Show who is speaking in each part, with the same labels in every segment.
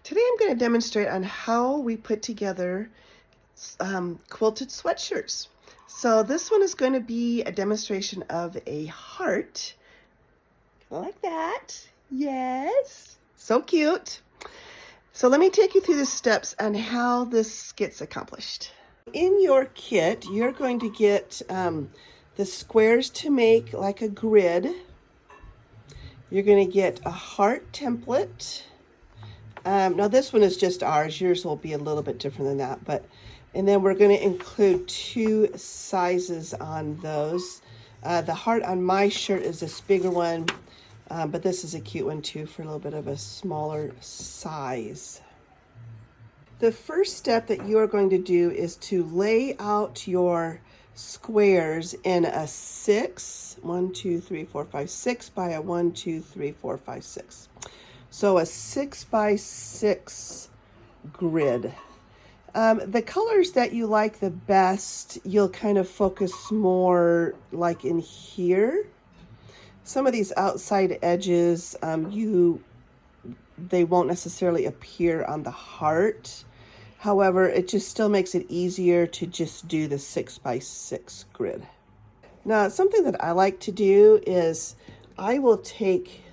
Speaker 1: Today I'm going to demonstrate on how we put together quilted sweatshirts. So this one is going to be a demonstration of a heart. Like that. Yes. So cute. So let me take you through the steps on how this gets accomplished. In your kit, you're going to get the squares to make like a grid. You're going to get a heart template. Now this one is just ours. Yours will be a little bit different than that, and then we're going to include 2 sizes on those. The heart on my shirt is this bigger one, but this is a cute one too for a little bit of a smaller size. The first step that you are going to do is to lay out your squares in a 6 by a 1 2 3 4 5 6. So a 6 by 6 grid. The colors that you like the best, you'll kind of focus more like in here. Some of these outside edges, they won't necessarily appear on the heart. However, it just still makes it easier to just do the 6 by 6 grid. Now, something that I like to do is I will take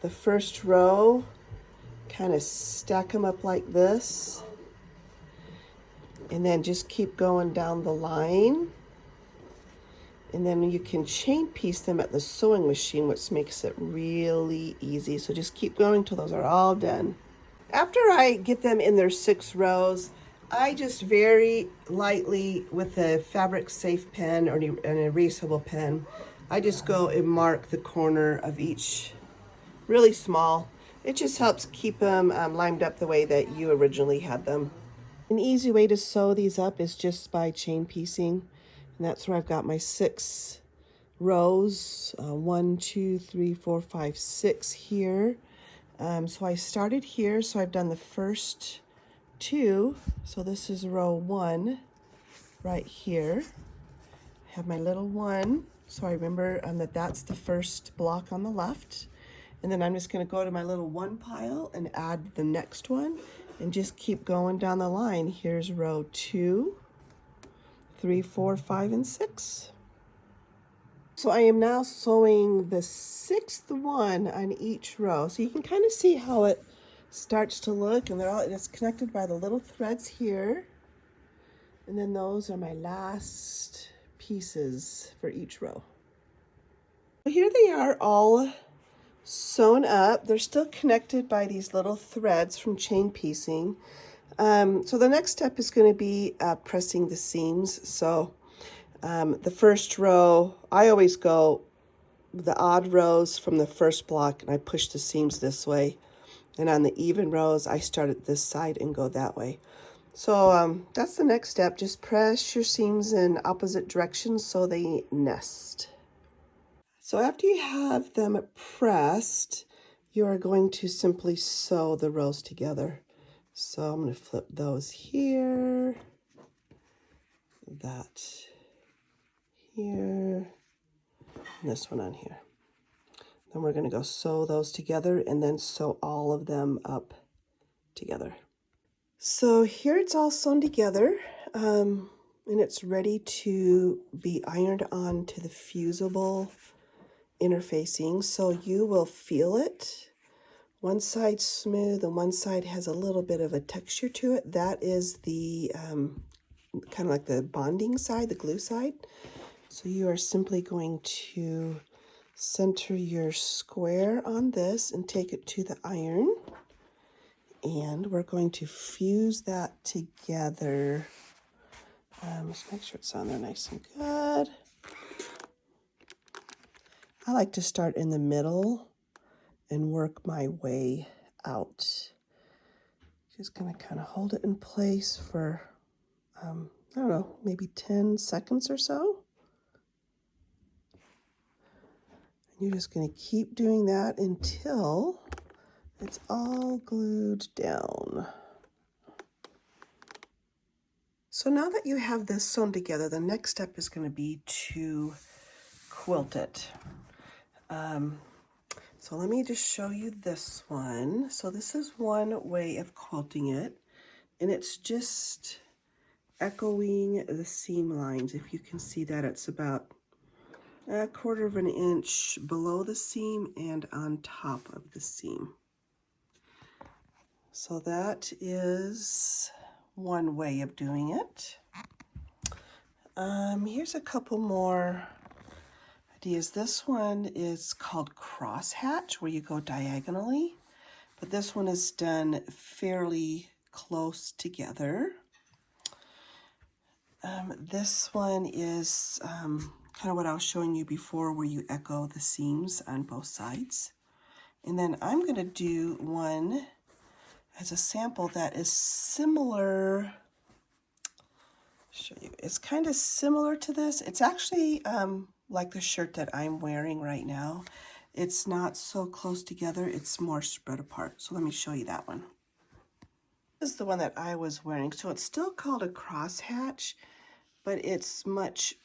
Speaker 1: the first row, kind of stack them up like this, and then just keep going down the line. And then you can chain piece them at the sewing machine, which makes it really easy. So just keep going till those are all done. After I get them in their 6 rows, I just very lightly with a fabric safe pen or an erasable pen, I just go and mark the corner of each really small. It just helps keep them lined up the way that you originally had them. An easy way to sew these up is just by chain piecing. And that's where I've got my 6 rows, 1, 2, 3, 4, 5, 6 here. So I started here, so I've done the first 2. So this is row 1 right here. I have my little 1, so I remember that that's the first block on the left. And then I'm just going to go to my little 1 pile and add the next one and just keep going down the line. Here's row 2, 3, 4, 5, and 6. So I am now sewing the 6th one on each row. So you can kind of see how it starts to look, and it's connected by the little threads here. And then those are my last pieces for each row. Here they are all sewn up. They're still connected by these little threads from chain piecing. So the next step is going to be pressing the seams. So the first row, I always go the odd rows from the first block and I push the seams this way. And on the even rows, I start at this side and go that way. So that's the next step. Just press your seams in opposite directions so they nest. So after you have them pressed, you are going to simply sew the rows together. So I'm going to flip those here, that here, and this one on here. Then we're going to go sew those together and then sew all of them up together. So here it's all sewn together, and it's ready to be ironed on to the fusible interfacing. So you will feel it. One side smooth and one side has a little bit of a texture to it. That is the kind of like the bonding side, the glue side. So you are simply going to center your square on this and take it to the iron. And we're going to fuse that together. Let's make sure it's on there nice and good. I like to start in the middle and work my way out. Just gonna kind of hold it in place for, I don't know, maybe 10 seconds or so. And you're just gonna keep doing that until it's all glued down. So now that you have this sewn together, the next step is gonna be to quilt it. So So let me just show you this one. So this is one way of quilting it, and it's just echoing the seam lines. If you can see that, it's about 1/4 of an inch below the seam and on top of the seam. So that is one way of doing it. Here's a couple more ideas. This one is called crosshatch, where you go diagonally, but this one is done fairly close together. This one is kind of what I was showing you before, where you echo the seams on both sides. And then I'm going to do one as a sample that is similar. Show you. It's kind of similar to this. It's actually like the shirt that I'm wearing right now. It's not so close together. It's more spread apart. So let me show you that one. This is the one that I was wearing. So it's still called a crosshatch, but it's much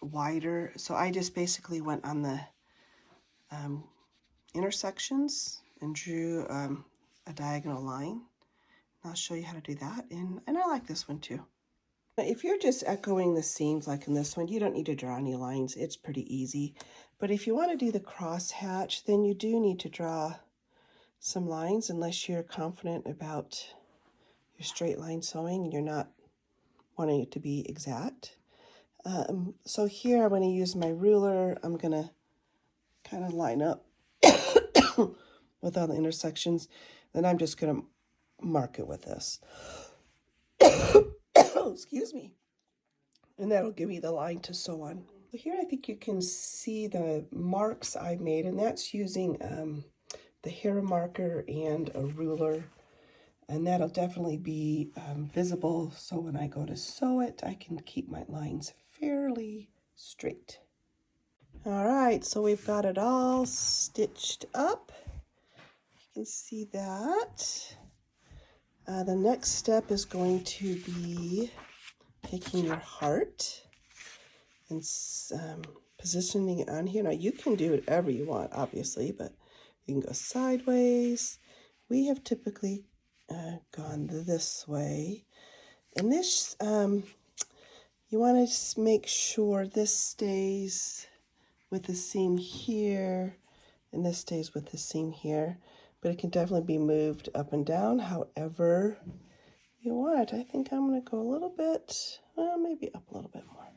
Speaker 1: wider. So I just basically went on the intersections and drew a diagonal line. I'll show you how to do that. And I like this one too. If you're just echoing the seams like in this one, you don't need to draw any lines. It's pretty easy. But if you want to do the crosshatch, then you do need to draw some lines, unless you're confident about your straight line sewing and you're not wanting it to be exact. So here I'm going to use my ruler. I'm going to kind of line up with all the intersections. Then I'm just going to mark it with this. Excuse me. And that'll give me the line to sew on. So here I think you can see the marks I made, and that's using the hair marker and a ruler. And that'll definitely be visible, so when I go to sew it, I can keep my lines fairly straight. All right, so we've got it all stitched up. You can see that. The next step is going to be taking your heart and positioning it on here. Now you can do whatever you want, obviously, but you can go sideways. We have typically gone this way. And this, you want to make sure this stays with the seam here, and this stays with the seam here, but it can definitely be moved up and down however you want. I think I'm going to go a little bit, well, maybe up a little bit more.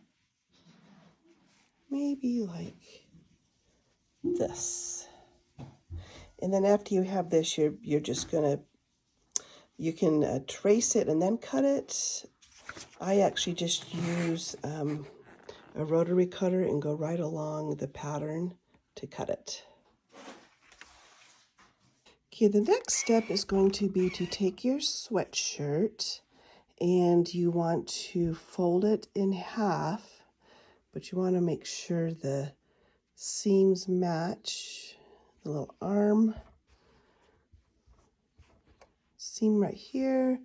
Speaker 1: Maybe like this. And then after you have this, you're just going to, you can trace it and then cut it. I actually just use a rotary cutter and go right along the pattern to cut it. Okay, the next step is going to be to take your sweatshirt and you want to fold it in half, but you want to make sure the seams match. The little arm seam right here.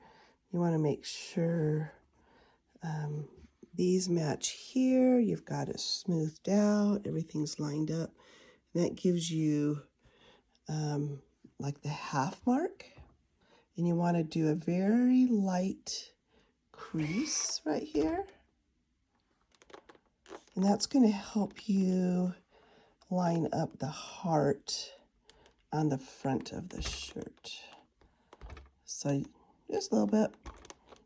Speaker 1: You want to make sure these match here. You've got it smoothed out. Everything's lined up. And that gives you like the half mark. And you want to do a very light crease right here. And that's going to help you line up the heart on the front of the shirt. So just a little bit,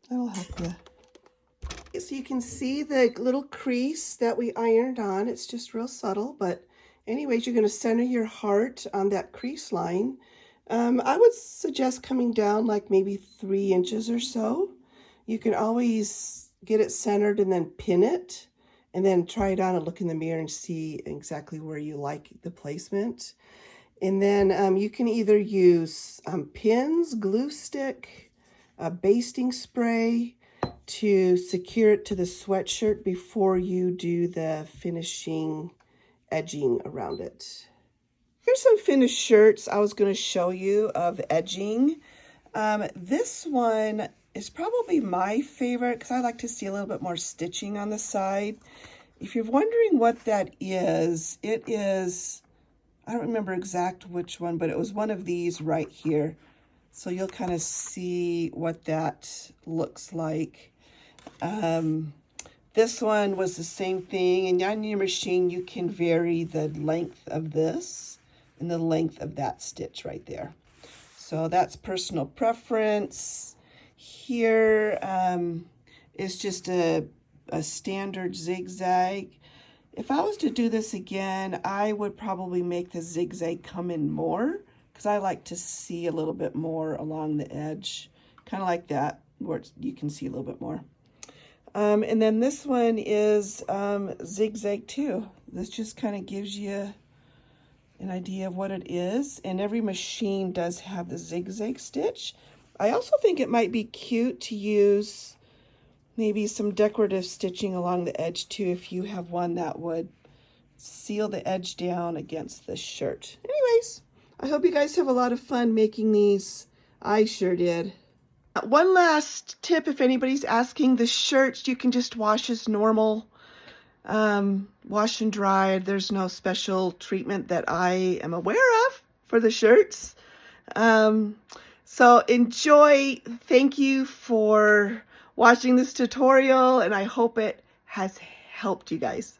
Speaker 1: that'll help you. So you can see the little crease that we ironed on. It's just real subtle, but anyways, you're going to center your heart on that crease line. I would suggest coming down like maybe 3 inches or so. You can always get it centered and then pin it, and then try it on and look in the mirror and see exactly where you like the placement. And then you can either use pins, glue stick, basting spray to secure it to the sweatshirt before you do the finishing edging around it. Here's some finished shirts I was going to show you of edging. This one is probably my favorite because I like to see a little bit more stitching on the side. If you're wondering what that is, it is I don't remember exact which one, but it was one of these right here. So you'll kind of see what that looks like. This one was the same thing, and on your machine you can vary the length of this and the length of that stitch right there. So that's personal preference. Here is just a standard zigzag. If I was to do this again, I would probably make the zigzag come in more, because I like to see a little bit more along the edge, kind of like that, where you can see a little bit more. And then this one is zigzag too. This just kind of gives you an idea of what it is, and every machine does have the zigzag stitch. I also think it might be cute to use maybe some decorative stitching along the edge too, if you have one that would seal the edge down against the shirt. Anyways, I hope you guys have a lot of fun making these. I sure did. One last tip, if anybody's asking, the shirts you can just wash as normal. Wash and dry. There's no special treatment that I am aware of for the shirts. So enjoy. Thank you for watching this tutorial, and I hope it has helped you guys.